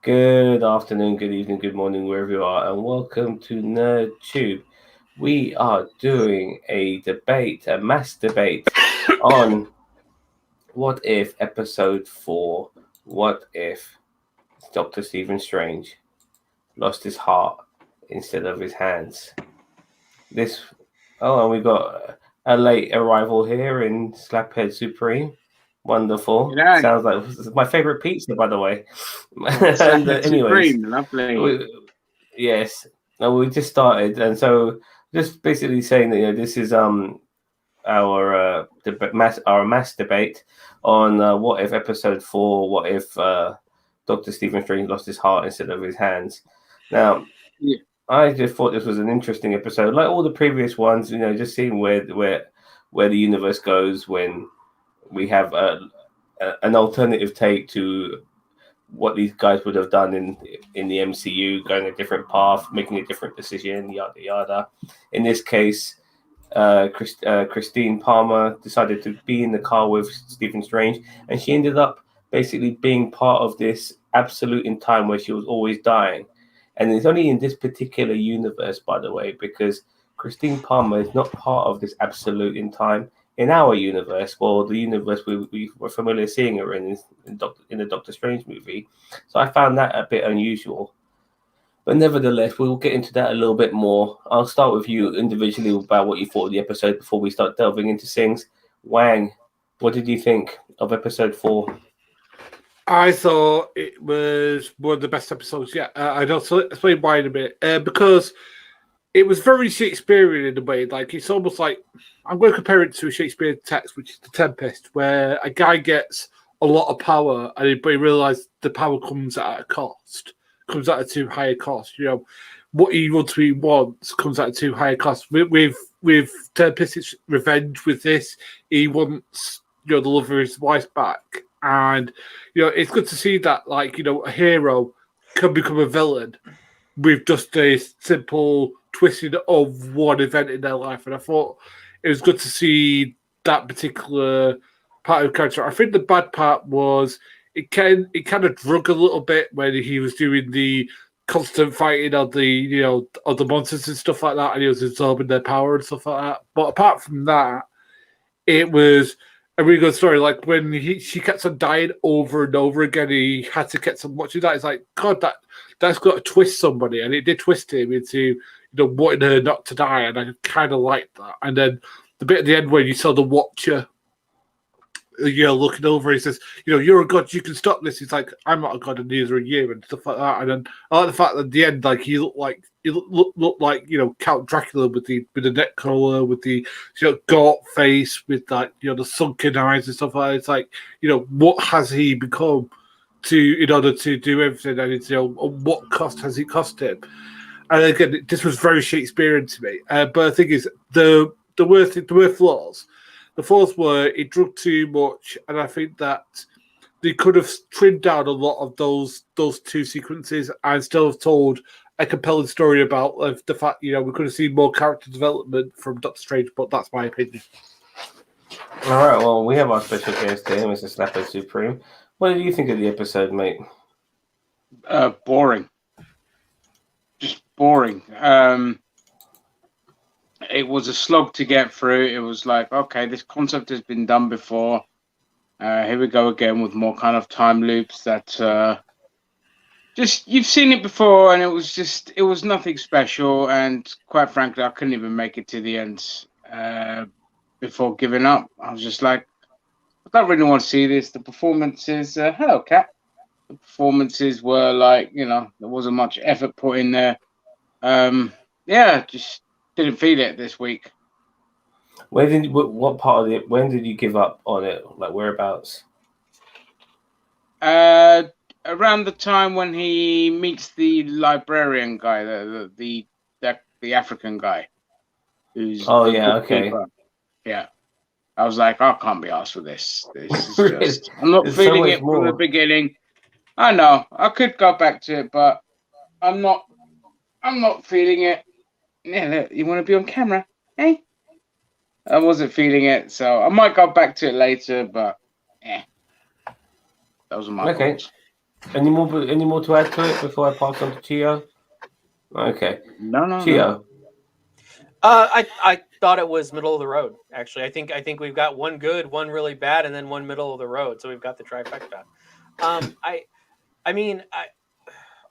Good afternoon, good evening, good morning, wherever you are, and welcome to NerdTube. We are doing a mass debate on What If Episode 4. What if Dr. Stephen Strange lost his heart instead of his hands? This, and we got a late arrival here in Slaphead Supreme. Wonderful. Yeah, Sounds like this is my favorite pizza, by the way. And Slaphead anyways, Supreme, lovely. we, yes, no, we just started, and so just basically saying that this is our mass debate on what if episode 4, what if Doctor Stephen Strange lost his heart instead of his hands. Now, Yeah, I just thought this was an interesting episode, like all the previous ones. Just seeing where the universe goes when we have an alternative take to what these guys would have done in the MCU, going a different path, making a different decision, yada yada. In this case, Christine Palmer decided to be in the car with Stephen Strange, and she ended up basically being part of this absolute in time where she was always dying. And it's only in this particular universe, by the way, because Christine Palmer is not part of this absolute in time in our universe, well, the universe we were familiar seeing her in the Doctor Strange movie. So I found that a bit unusual. But nevertheless, we'll get into that a little bit more. I'll start with you individually about what you thought of the episode before we start delving into things. Wang, what did you think of episode 4? I thought it was one of the best episodes yet. I'd also explain why in a bit. Because it was very Shakespearean in a way. Like, it's almost like, I'm going to compare it to a Shakespearean text, which is The Tempest, where a guy gets a lot of power, but he realizes the power comes at a cost, comes at a too high a cost. What he ultimately wants comes at a too high a cost. With Tempest, it's revenge. With this, he wants the love of his wife back. And, it's good to see that, a hero can become a villain with just a simple twisting of one event in their life. And I thought it was good to see that particular part of the character. I think the bad part was it kind of drug a little bit when he was doing the constant fighting of the, of the monsters and stuff like that, and he was absorbing their power and stuff like that. But apart from that, it was a really good story. Like when she kept on dying over and over again, he had to get some watching that. It's like, God, that's got to twist somebody, and it did twist him into wanting her not to die, and I kind of liked that. And then the bit at the end where you saw the Watcher, looking over, he says, you're a god, you can stop this. He's like, I'm not a god, and neither are you, and stuff like that. And then I like the fact that at the end, like he looked like Count Dracula with the neck collar, with the gaunt face, with the sunken eyes and stuff like that. It's like, what has he become in order to do everything, and it's what cost has it cost him? And again, this was very Shakespearean to me. But the thing is, there were flaws. The flaws were it drug too much, and I think that they could have trimmed down a lot of those two sequences and still have told a compelling story about the fact we could have seen more character development from Doctor Strange. But that's my opinion. All right, well, we have our special guest here, Mr. Slapper Supreme. What did you think of the episode, mate? Boring. Just boring. It was a slog to get through. It was like, okay, this concept has been done before. Here we go again with more kind of time loops that just you've seen it before, and it was nothing special. And quite frankly, I couldn't even make it to the end before giving up. I was just like, I don't really want to see this. The performances, hello, Cat. The performances were like, there wasn't much effort put in there. Just didn't feel it this week. When did you give up on it? Like, whereabouts? Around the time when he meets the librarian guy, the African guy, who's okay. Yeah, I was like, I can't be asked for this. This is just, I'm not feeling it from the beginning. I know I could go back to it, but I'm not feeling it. Yeah, look, you want to be on camera, hey? I wasn't feeling it, so I might go back to it later, but that was my thoughts. Any more to add to it before I pass on to Chio? Okay, No. Chio. I thought it was middle of the road. Actually, I think we've got one good, one really bad, and then one middle of the road. So we've got the trifecta. I mean,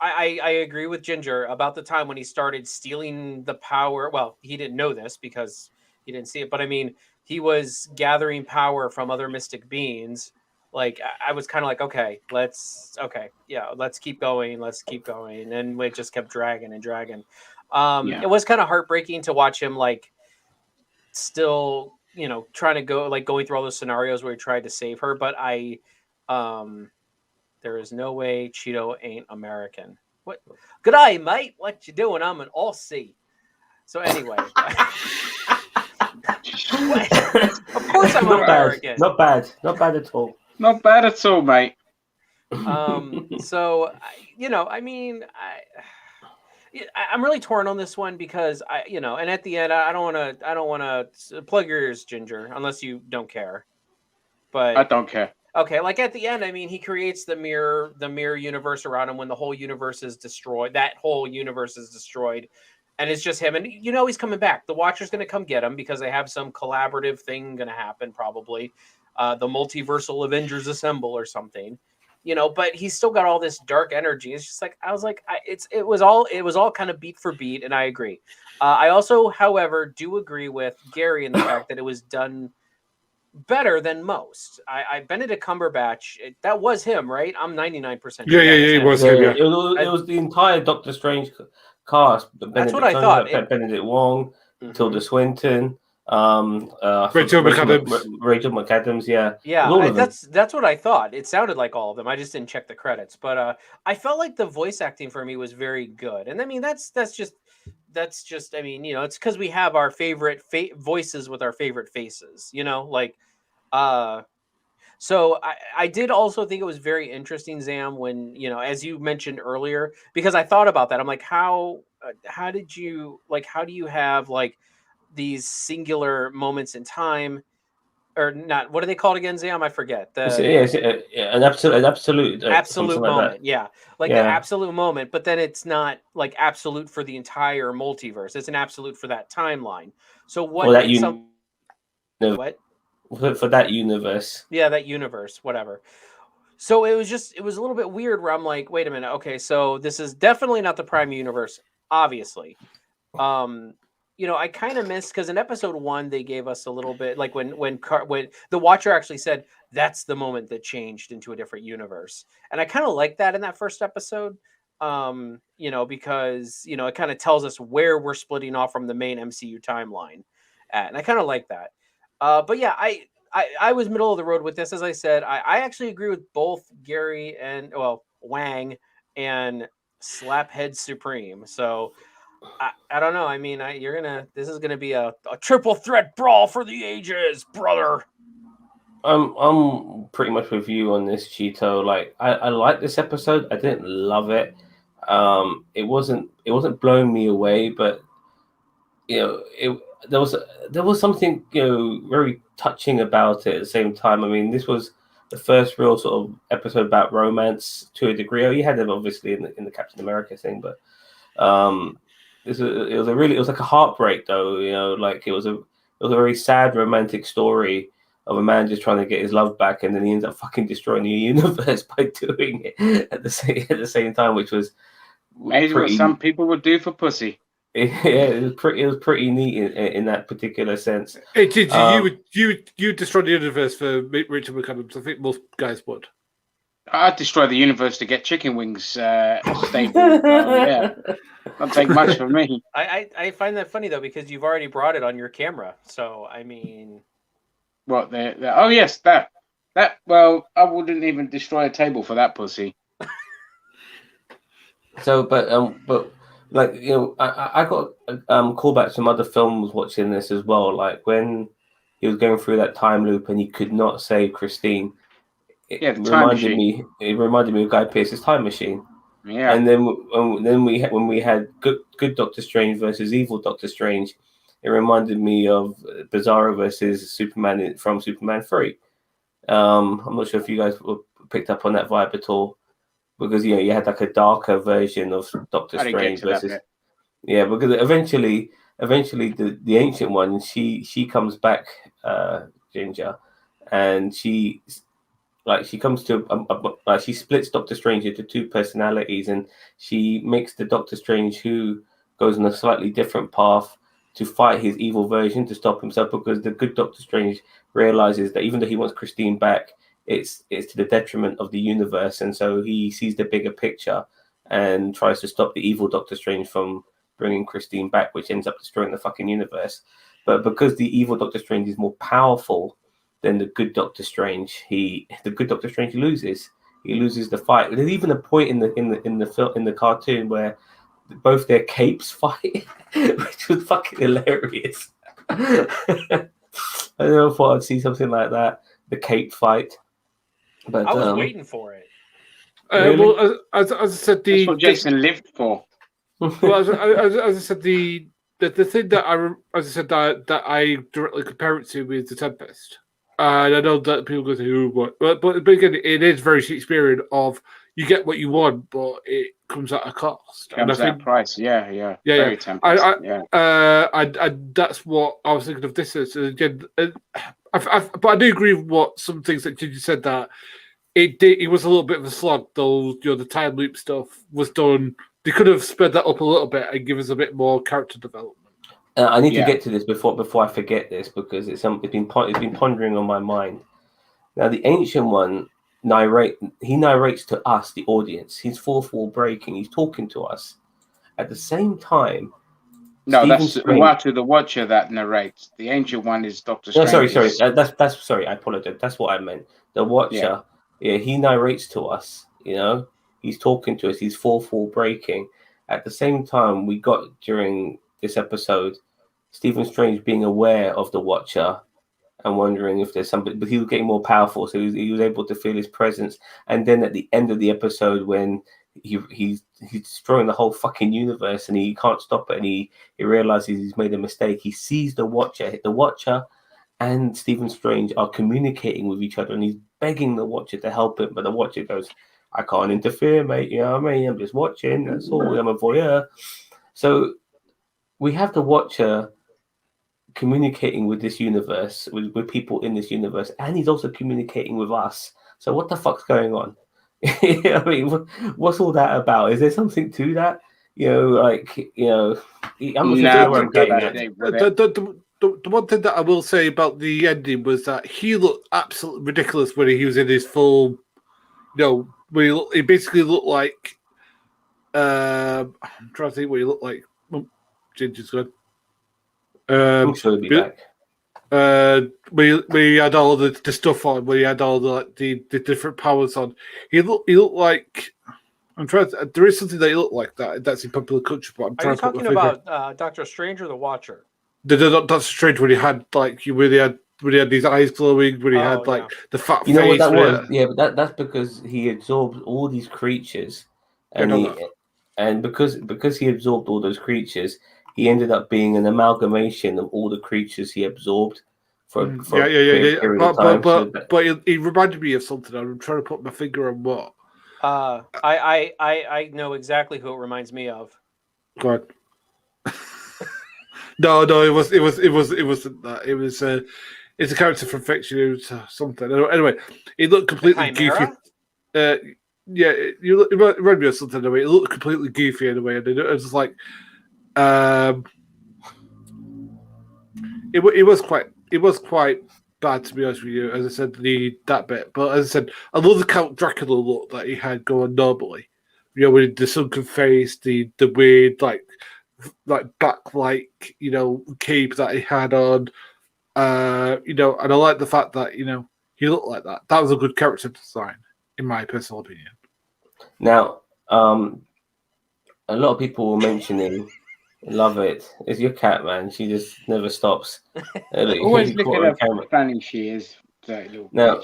I agree with Ginger about the time when he started stealing the power. Well, he didn't know this because he didn't see it, but I mean, he was gathering power from other mystic beings. Like I was kind of like, let's keep going, and it just kept dragging and dragging. It was kind of heartbreaking to watch him like still, trying to go like going through all those scenarios where he tried to save her, but there is no way Cheeto ain't American. What? Good eye, mate. What you doing? I'm an Aussie. So anyway, of course I'm American. Not bad at all. Not bad at all, mate. So I'm really torn on this one because and at the end I don't want to plug your ears, Ginger, unless you don't care. But I don't care. Okay, like at the end, I mean, he creates the mirror universe around him when the whole universe is destroyed. That whole universe is destroyed, and it's just him. And he's coming back. The Watcher's going to come get him because they have some collaborative thing going to happen, probably. The multiversal Avengers assemble or something, But he's still got all this dark energy. It's just like it was all kind of beat for beat, and I agree. I also, however, do agree with Gary in the fact that it was done better than most. Benedict Cumberbatch, that was him, right? I'm 99%. Yeah, it was him. Yeah. It was the entire Doctor Strange cast. That's what I thought. Benedict Wong, Tilda Swinton, Rachel McAdams. Yeah. That's what I thought. It sounded like all of them. I just didn't check the credits, but I felt like the voice acting for me was very good. And I mean, that's just. I mean, it's because we have our favorite voices with our favorite faces, so I did also think it was very interesting, Zam, when, as you mentioned earlier, because I thought about that. I'm like, how do you have like these singular moments in time or not? What are they called again, Zam? I forget. An absolute moment. Like the absolute moment, but then it's not like absolute for the entire multiverse. It's an absolute for that timeline. So what? For that what? For that universe. Yeah, that universe, whatever. So it was a little bit weird where I'm like, wait a minute. Okay, so this is definitely not the Prime universe, obviously. I kind of missed because in episode 1 they gave us a little bit like when the Watcher actually said that's the moment that changed into a different universe, and I kind of like that in that first episode, because it kind of tells us where we're splitting off from the main MCU timeline, and I kind of like that. But yeah, I was middle of the road with this. As I said, I actually agree with both Gary and Wang and Slaphead Supreme. So. I don't know. I mean, this is gonna be a triple threat brawl for the ages, brother. I'm pretty much with you on this, Cheeto. Like, I like this episode. I didn't love it. It wasn't blowing me away, but there was something very touching about it at the same time. I mean, this was the first real sort of episode about romance to a degree. You had it obviously in the Captain America thing, but it was like a heartbreak though, like it was a very sad romantic story of a man just trying to get his love back, and then he ends up fucking destroying the universe by doing it at the same time, which was maybe what some people would do for pussy. Yeah, it was pretty neat in that particular sense. You destroyed the universe for Richard McAdams. I think most guys would. I'd destroy the universe to get chicken wings stable. Yeah, not take much from me. I find that funny though because you've already brought it on your camera. So I mean, what? Oh yes, that. Well, I wouldn't even destroy a table for that pussy. So, but like I got callbacks from other films watching this as well. Like when he was going through that time loop and he could not save Christine. It reminded me of Guy Pearce's Time Machine. Yeah. And then when we had good Doctor Strange versus evil Doctor Strange, it reminded me of Bizarro versus Superman from Superman 3. I'm not sure if you guys picked up on that vibe at all because you had like a darker version of Doctor I didn't get Strange to that versus bit. yeah, because eventually the ancient one she comes back, Ginger, and she comes to like she splits Doctor Strange into two personalities, and she makes the Doctor Strange who goes on a slightly different path to fight his evil version to stop himself, because the good Doctor Strange realizes that even though he wants Christine back, it's to the detriment of the universe, and so he sees the bigger picture and tries to stop the evil Doctor Strange from bringing Christine back, which ends up destroying the fucking universe. But because the evil Doctor Strange is more powerful than the good Doctor Strange, the good Doctor Strange loses. He loses the fight. There's even a point in the cartoon where both their capes fight, which was fucking hilarious. I never thought I'd see something like that, the cape fight. But I was waiting for it. Really? Well, as I said, That's what Jason lived for. well, as I said, the thing that that I directly compare it to is the Tempest. And I know that people go to who what, but again, it is very Shakespearean. Of you get what you want, but it comes at a cost. Comes at a price. Yeah. Yeah. Tempest. I that's what I was thinking of this as. Again, but I do agree with what some things that you said, that it was a little bit of a slog. Though the time loop stuff was done. They could have sped that up a little bit and give us a bit more character development. I need to get to this before I forget this, because it's been pondering on my mind. Now, the Ancient One narrates to us, the audience. He's fourth wall breaking. He's talking to us. At the same time, No, that's Strange... Uatu the Watcher that narrates. The Ancient One is Doctor Strange. No, sorry. That's sorry. I apologize. That's what I meant. The Watcher. Yeah, he narrates to us. He's talking to us. He's fourth wall breaking. At the same time, we got during this episode Stephen Strange being aware of the Watcher and wondering if there's somebody, but he was getting more powerful, so he was able to feel his presence. And then at the end of the episode, when he's destroying the whole fucking universe and he can't stop it, and he realizes he's made a mistake, he sees the Watcher. The Watcher and Stephen Strange are communicating with each other, and he's begging the Watcher to help him, but the Watcher goes, "I can't interfere, mate. You know what I mean? I'm just watching. That's all. I'm a voyeur." So we have the Watcher communicating with this universe, with people in this universe, and he's also communicating with us. So what the fuck's going on? I mean, what's all that about? Is there something to that? I'm not sure where I'm getting at. The one thing that I will say about the ending was that he looked absolutely ridiculous when he was in his full, he basically looked like. I'm trying to think what he looked like. Oh, Ginger's good. I'm sure he'll be back. We had all the stuff on. We had all the different powers on. He looked like. I'm trying. There is something that he looked like that's in popular culture. But I'm Are trying you to talking about Doctor Strange or the Watcher? Doctor Strange, when he had when he had these eyes glowing, when he had the fat face. You know what that was? Yeah, but that's because he absorbed all these creatures, and because he absorbed all those creatures, he ended up being an amalgamation of all the creatures he absorbed for a period of time. But he reminded me of something. I'm trying to put my finger on what. I know exactly who it reminds me of. Go ahead. No, it wasn't that. It was it's a character from fiction. It was something. Anyway, he looked completely goofy. It reminded me of something in a way. It looked completely goofy in a way, and it was just like, it was quite bad, to be honest with you. As I said, that bit, but as I said, I love the Count Dracula look that he had going normally. With the sunken face, the weird like back cape that he had on, and I like the fact that he looked like that. That was a good character design, in my personal opinion. Now, a lot of people were mentioning, love it. It's your cat, man. She just never stops. Always looking at how funny she is. Now,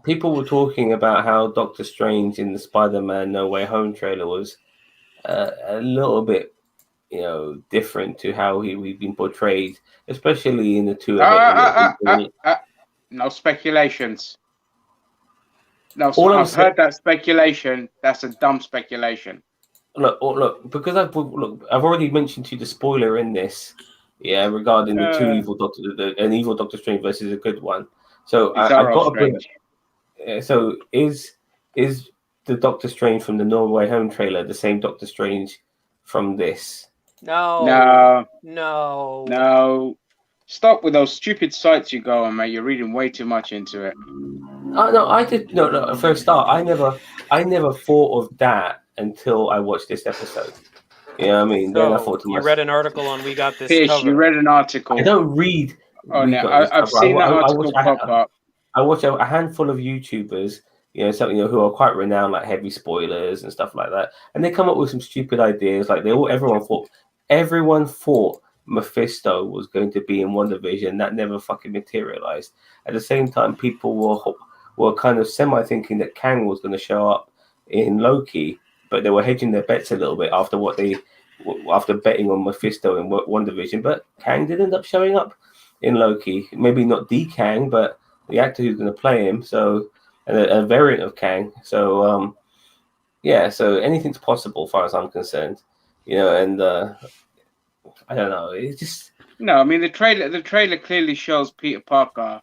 people were talking about how Doctor Strange in the Spider-Man No Way Home trailer was a little bit, different to how we've been portrayed, especially in the two. No speculations. No, so All I'm I've heard that speculation. That's a dumb speculation. look, because I've already mentioned to you the spoiler in this, yeah, regarding the two evil Doctor, an evil Doctor Strange versus a good one. So I Bizarro got to bring. Strange. So is the Doctor Strange from the No Way Home trailer the same Doctor Strange from this? No. No. Stop with those stupid sites you go on, mate. You're reading way too much into it. Oh no, I did no. For a start, I never thought of that until I watched this episode. You know what I mean? Then I So thought to you myself, read an article on We Got This Pierce, Covered. you read an article. I don't read. Oh, We no, Got This I've Covered. seen that article pop up. I watch a handful of YouTubers, who are quite renowned, like heavy spoilers and stuff like that, and they come up with some stupid ideas. Like everyone thought Mephisto was going to be in WandaVision. That never fucking materialized. At the same time, people were kind of semi thinking that Kang was going to show up in Loki, but they were hedging their bets a little bit after betting on Mephisto in WandaVision. But Kang did end up showing up in Loki. Maybe not the Kang, but the actor who's going to play him. So a variant of Kang. So so anything's possible, as far as I'm concerned. And I don't know. It's just no. I mean, the trailer clearly shows Peter Parker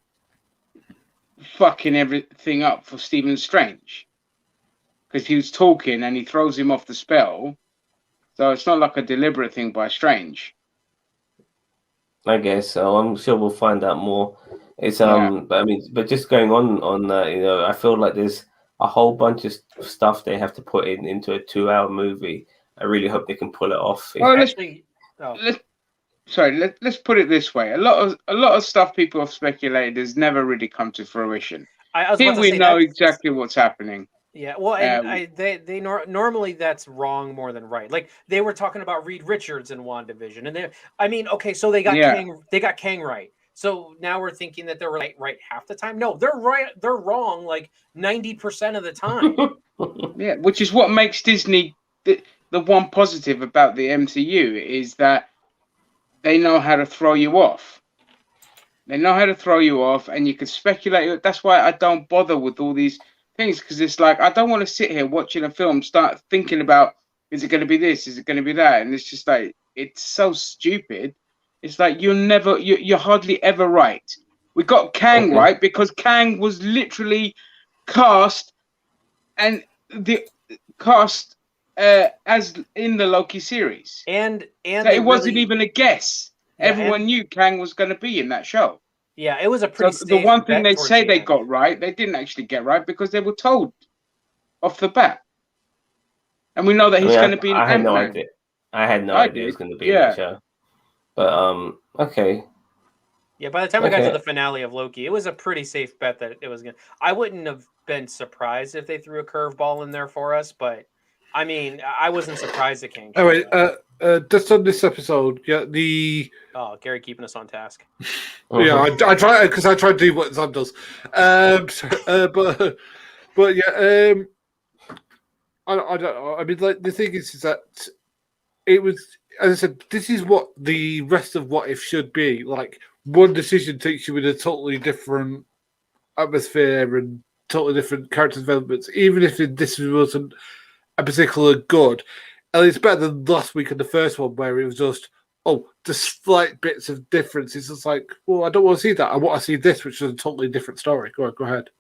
fucking everything up for Stephen Strange because he was talking and he throws him off the spell. So it's not like a deliberate thing by Strange. I guess so. I'm sure we'll find out more. It's but just going on that, I feel like there's a whole bunch of stuff they have to put into a 2-hour movie. I really hope they can pull it off. Let's put it this way: a lot of stuff people have speculated has never really come to fruition. Here we know exactly what's happening. Yeah, well, they normally that's wrong more than right. Like they were talking about Reed Richards in WandaVision, and so they got Kang right. So now we're thinking that they're right half the time. No, they're right. They're wrong like 90% of the time. Yeah, which is what makes Disney the one positive about the MCU is that they know how to throw you off. They know how to throw you off, and you can speculate. That's why I don't bother with all these things, because it's like I don't want to sit here watching a film, start thinking about, is it going to be this? Is it going to be that? And it's just like, it's so stupid. It's like you're hardly ever right. We got Kang right because Kang was literally cast as in the Loki series, and so it wasn't even a guess. Yeah, everyone knew Kang was going to be in that show. Yeah, it was a pretty. So the one thing they say they got right, they didn't actually get right because they were told off the bat, and we know that he's going to be in I had no Ant-Man. idea. I had no idea he was going to be in the show. But okay. Yeah, by the time we got to the finale of Loki, it was a pretty safe bet that it was going to. I wouldn't have been surprised if they threw a curveball in there for us, but I mean, I wasn't surprised it came. Anyway, just on this episode, Gary keeping us on task. Yeah, I try because I try to do what Zam does. But yeah, I don't know. I mean, like the thing is that it was, as I said, this is what the rest of What If should be. Like one decision takes you in a totally different atmosphere and totally different character developments, even if this wasn't a particular good. And it's better than last week in the first one where it was just, the slight bits of difference. It's just like, well, I don't want to see that. I want to see this, which is a totally different story. Go ahead.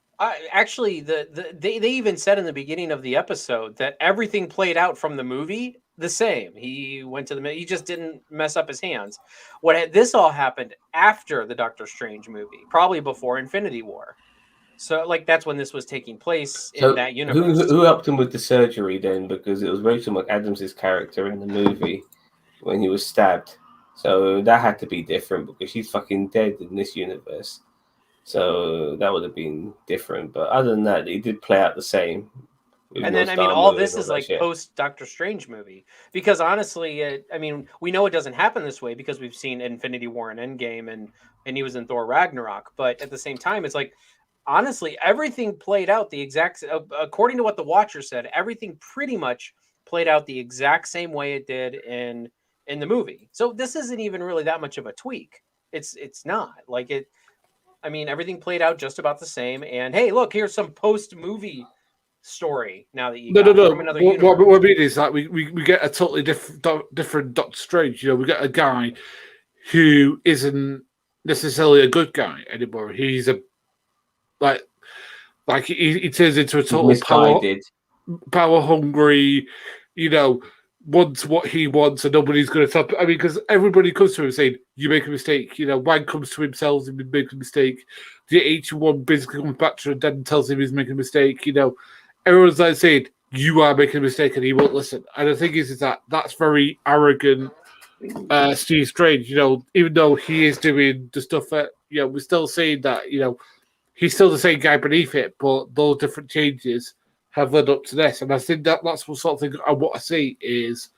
Actually, they even said in the beginning of the episode that everything played out from the movie the same. He went to he just didn't mess up his hands. This all happened after the Doctor Strange movie, probably before Infinity War. So, like, that's when this was taking place in that universe. Who helped him with the surgery then? Because it was Rachel McAdams' character in the movie when he was stabbed. So that had to be different because she's fucking dead in this universe. So that would have been different. But other than that, it did play out the same. And then, I mean, all this is like post Doctor Strange movie. Because honestly, we know it doesn't happen this way because we've seen Infinity War and Endgame and he was in Thor Ragnarok. But at the same time, it's like, honestly, everything played out the exact, according to what the Watcher said, everything pretty much played out the exact same way it did in the movie. So this isn't even really that much of a tweak. It's not like it. I mean, everything played out just about the same. And hey, look, here's some post-movie story now that you got from another universe. What I mean is that we get a totally different Doctor Strange. You know, we get a guy who isn't necessarily a good guy anymore. He's a like he turns into a total power hungry, you know, wants what he wants and nobody's going to stop. I mean, because everybody comes to him saying, you make a mistake. You know, Wang comes to himself and he makes a mistake. The H1 basically comes back to him and tells him he's making a mistake. You know, everyone's like saying, you are making a mistake and he won't listen. And the thing is that that's very arrogant Steve Strange, you know, even though he is doing the stuff that, you know, we're still saying that, you know, he's still the same guy beneath it, but those different changes have led up to this. And I think that's what sort of thing I want to see is,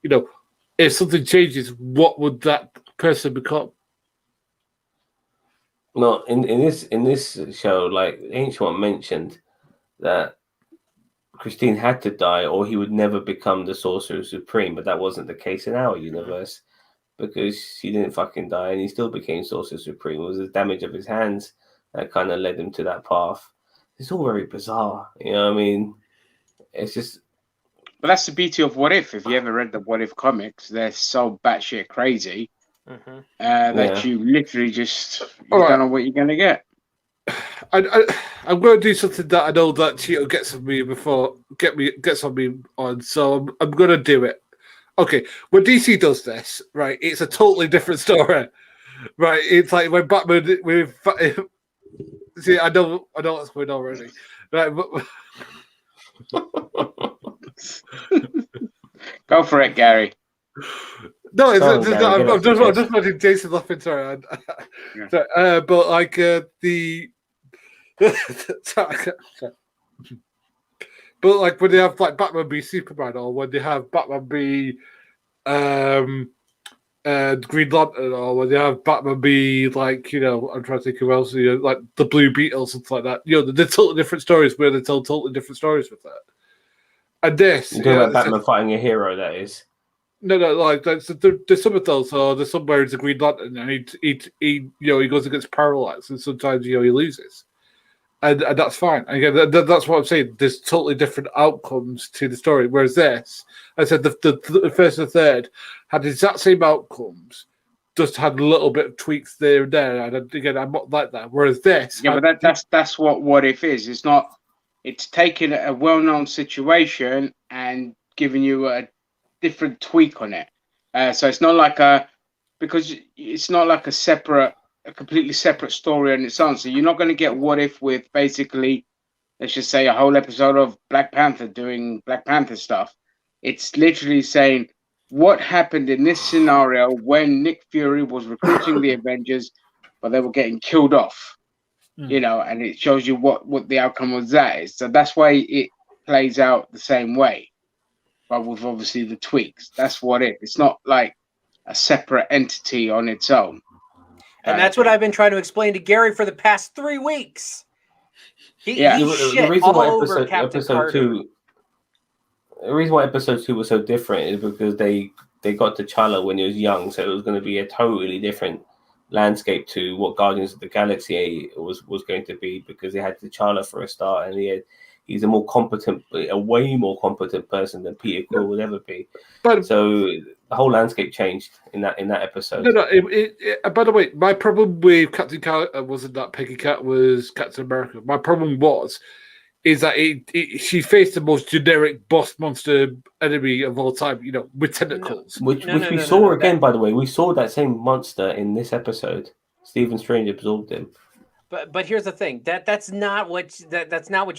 you know, if something changes, what would that person become? No, in this show, like Ancient One mentioned that Christine had to die or he would never become the Sorcerer Supreme, but that wasn't the case in our universe because she didn't fucking die and he still became Sorcerer Supreme. It was the damage of his hands that kind of led him to that path. It's all very bizarre, you know what I mean? It's just... But that's the beauty of What If. If you ever read the What If comics, they're so batshit crazy that you literally just don't know what you're going to get. I'm going to do something that I know that Cheeto gets on me gets on me on, so I'm going to do it. Okay, when DC does this, right, it's a totally different story, right? It's like when Batman with see, I know what's going on already, right? Go for it, Gary. No, I'm just watching Jason laughing. Sorry, but like the. But like when they have like Batman be Superman, or when they have Batman be Green Lantern, or when they have Batman be like, you know, I'm trying to think who else, you know, like the Blue Beetle, something like that. You know, they're totally different stories where they tell totally different stories with that. And this, you're talking about Batman fighting a hero, that is. No, like there's some of those, or there's some where it's a Green Lantern, and he you know, he goes against Parallax, and sometimes, you know, he loses. And that's fine. Again, that's what I'm saying. There's totally different outcomes to the story. Whereas this, I said the first and the third had the exact same outcomes, just had a little bit of tweaks there and there. And again, I'm not like that. Whereas this, but that's what If is. It's not. It's taking a well-known situation and giving you a different tweak on it. So it's not like because it's not like a completely separate story on its own. So you're not going to get What If with basically, let's just say, a whole episode of Black Panther doing Black Panther stuff. It's literally saying what happened in this scenario when Nick Fury was recruiting the Avengers, but they were getting killed off, you know, and it shows you what the outcome of that is. So that's why it plays out the same way, but with obviously the tweaks. That's What If. It's not like a separate entity on its own. And that's what I've been trying to explain to Gary for the past 3 weeks. He shit reason all why over Captain Carter. The reason why episode 2 was so different is because they got T'Challa when he was young, so it was going to be a totally different landscape to what Guardians of the Galaxy was going to be, because they had T'Challa for a start, and he's a way more competent person than Peter Quill would ever be. So the whole landscape changed in that episode. By the way, my problem with Captain Carter wasn't that Peggy Cat was Captain America. My problem is that she faced the most generic boss monster enemy of all time, you know, with tentacles. Which we saw again, by the way. We saw that same monster in this episode. Stephen Strange absorbed him. But here's the thing, that's not what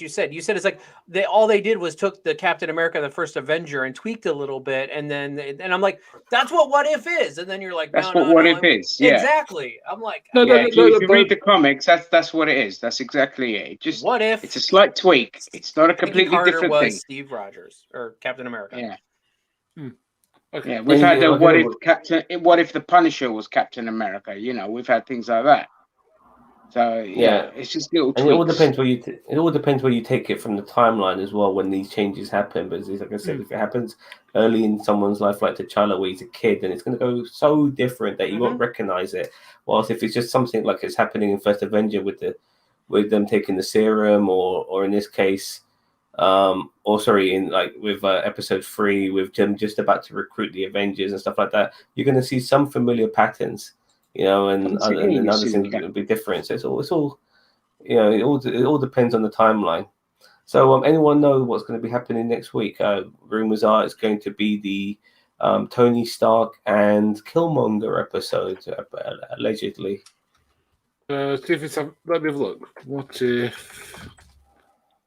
you said. You said it's like all they did was took the Captain America, the first Avenger, and tweaked a little bit, and I'm like, that's what If is, and then you're like, that's what If is. Yeah, exactly. I'm like, if you read the comics, that's what it is. That's exactly it. Just What If it's a slight tweak. It's not a completely different thing. Steve Rogers or Captain America. Yeah. Okay. Yeah, we've had What If the Punisher was Captain America. You know, we've had things like that. So Yeah. it's just little And it all tweaks. depends where you take it from the timeline as well when these changes happen. But like I said, if it happens early in someone's life, like T'Challa, where he's a kid, then it's going to go so different that you won't recognize it. Whilst if it's just something like it's happening in First Avenger with them taking the serum, or in this case, in like with episode 3 with Jim just about to recruit the Avengers and stuff like that, you're going to see some familiar patterns, and then other things will be different. So it's all. It all depends on the timeline. So, anyone know what's going to be happening next week? Rumors are it's going to be the Tony Stark and Killmonger episode, allegedly. See if it's. Let me have a look. What if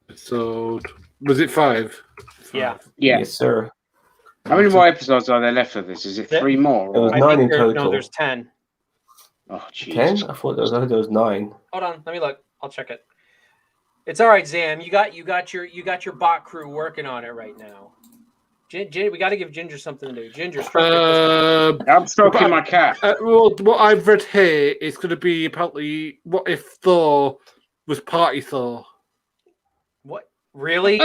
episode was it 5? Yeah. Yes, sir. How many more episodes are there left of this? Is it 3 more? It was or- 9 in No, total. there's 10. Oh, Jesus. 10? I thought there was 9. Hold on, let me look. I'll check it. It's all right, Zam. You got your bot crew working on it right now. We got to give Ginger something to do. Ginger, stroke it. I'm stroking my cat. Well, what I've read here is going to be apparently what if Thor was Party Thor. What? Really?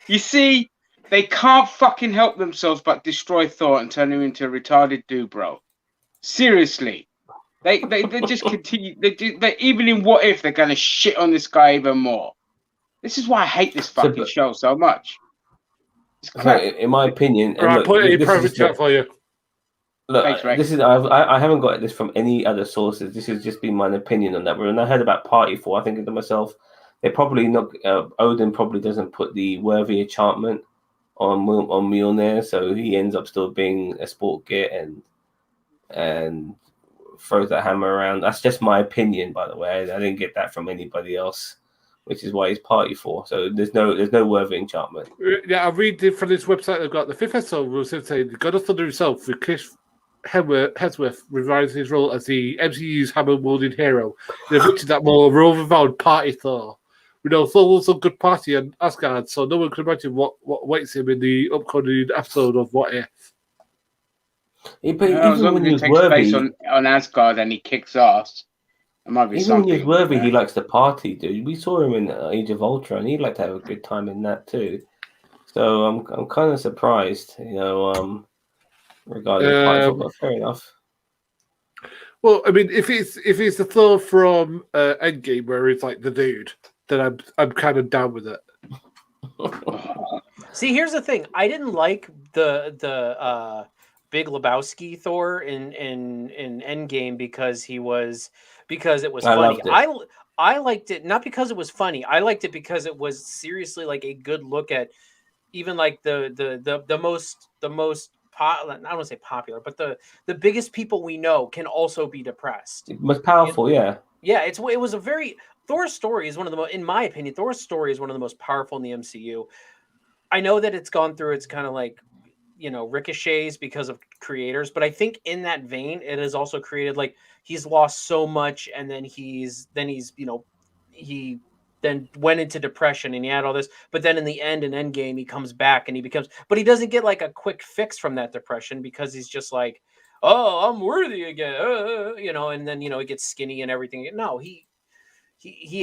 You see, they can't fucking help themselves but destroy Thor and turn him into a retarded dude, bro. Seriously. They just continue. They even in What If, they're going to shit on this guy even more. This is why I hate this fucking show so much. It's crap. In my opinion, All right, put it in private chat for you. Look, Thanks, Ray. this is I haven't got this from any other sources. This has just been my opinion on that. When I heard about Party 4, I think to myself, they probably not. Odin probably doesn't put the worthy enchantment on Mjolnir, so he ends up still being a sport git and throws that hammer around. That's just my opinion, by the way. I didn't get that from anybody else, which is why he's Party 4. So there's no worthy enchantment. Yeah, I read it from this website. They've got the 5th episode was saying the God of Thunder himself, with Chris Hemsworth revised his role as the MCU's hammer-wielding hero. They've looked at that more overvowed Party Thor. We know Thor was a good party in Asgard, so no one can imagine what waits him in the upcoming episode of What If. As long as it takes place on Asgard and he kicks ass, it might be even something. when he's worthy, he likes to party, dude. We saw him in Age of Ultron. He'd like to have a good time in that too. So I'm kind of surprised, regarding Party 4, but fair enough. Well, I mean, if it's the Thor from Endgame where it's like the dude, then I'm kind of down with it. See, here's the thing. I didn't like the Big Lebowski Thor in Endgame because it was funny. I liked it not because it was funny. I liked it because it was seriously like a good look at even like the most I don't want to say popular, but the biggest people we know can also be depressed. Most powerful, yeah. Yeah, it was a very Thor's story is one of the most, in my opinion, Thor's story is one of the most powerful in the MCU. I know that it's gone through its kind of like, ricochets because of creators, but I think in that vein, it has also created like he's lost so much, and then he's he then went into depression and he had all this, but then in the end, in Endgame, he comes back and but he doesn't get like a quick fix from that depression because he's just like, oh, I'm worthy again, and then he gets skinny and everything. No, he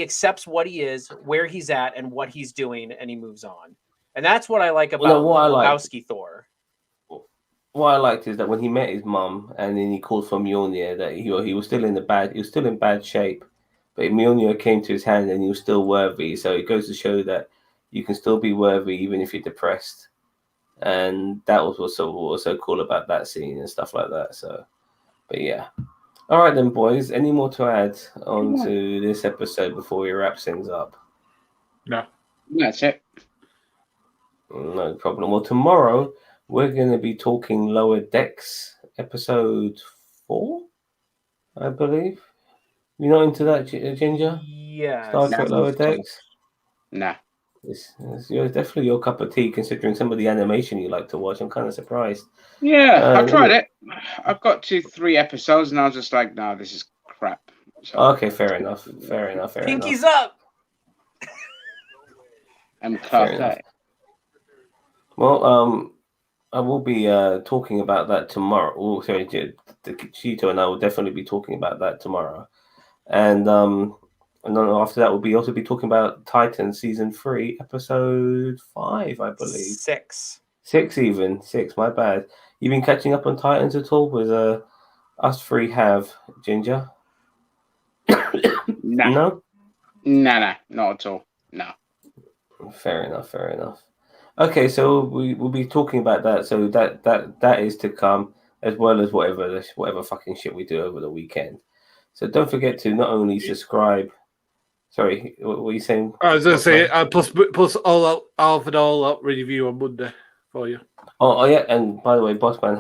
accepts what he is, where he's at, and what he's doing, and he moves on. And that's what I like about Lebowski Thor. What I liked is that when he met his mum and then he called for Mjolnir, that he was still in bad shape, but Mjolnir came to his hand and he was still worthy. So it goes to show that you can still be worthy even if you're depressed, and that was what was so cool about that scene and stuff like that. So, but yeah. All right then, boys. Any more to add on to this episode before we wrap things up? No. That's it. No problem. Well, tomorrow we're going to be talking Lower Decks, episode 4, I believe. You're not into that, Ginger? Yeah. Star Trek Lower Decks? Nah. It's definitely your cup of tea, considering some of the animation you like to watch. I'm kind of surprised. Yeah, I tried it. I've got 2-3 episodes, and I was just like, no, this is crap. So, okay, fair enough. Pinkies up! I'm class. Well, I will be talking about that tomorrow. Oh, sorry, Cheeto and I will definitely be talking about that tomorrow. And then after that, we'll also be talking about Titan season 3, episode 5, I believe. 6. 6 even. 6, my bad. You been catching up on Titans at all? With us three have, Ginger? Nah. No? Not at all. No. Fair enough. Okay, so we'll be talking about that. So that is to come, as well as whatever fucking shit we do over the weekend. So don't forget to not only subscribe. Sorry, what were you saying? I was going to say, plus all out review on Monday for you. Oh yeah, and by the way, Bossman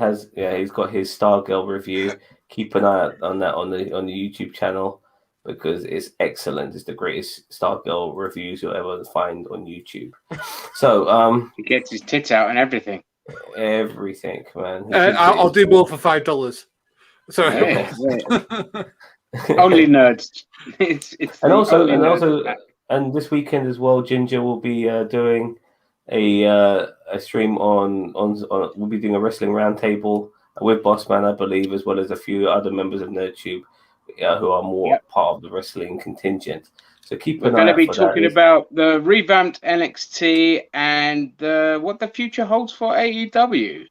he's got his Stargirl review. Keep an eye out on that on the YouTube channel because it's excellent. It's the greatest Stargirl reviews you'll ever find on YouTube. So he gets his tits out and everything. Everything, man. I'll do more for $5. So only nerds. It's and this weekend as well, Ginger will be doing a stream on we'll be doing a wrestling roundtable with Bossman, I believe, as well as a few other members of NerdTube who are more part of the wrestling contingent. So we're going to be talking about the revamped NXT and what the future holds for AEW.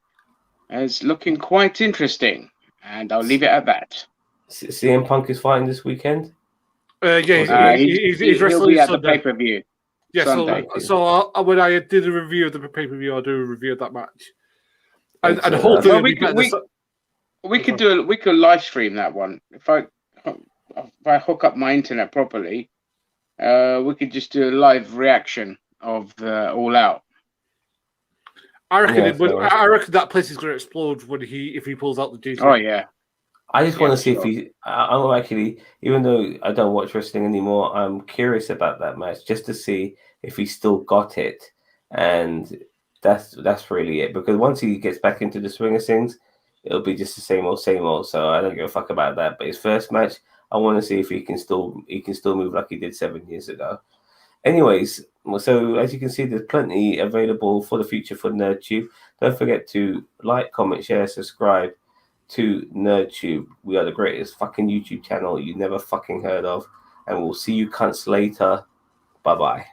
It's looking quite interesting, and I'll leave it at that. CM Punk is fighting this weekend. He's he'll be at the pay-per-view. Yeah, so when I do the review of the pay-per-view, I'll do a review of that match. And hopefully we could live stream that one. If I hook up my internet properly, we could just do a live reaction of the All Out. I reckon reckon that place is going to explode if he pulls out the GT. Oh yeah. I just want to see if I'm actually, even though I don't watch wrestling anymore, I'm curious about that match just to see if he still got it. And that's really it. Because once he gets back into the swing of things, it'll be just the same old. So I don't give a fuck about that. But his first match, I want to see if he can still move like he did 7 years ago. Anyways, so as you can see, there's plenty available for the future for NerdTube. Don't forget to like, comment, share, subscribe to NerdTube. We are the greatest fucking YouTube channel you never fucking heard of. And we'll see you cunts later. Bye-bye.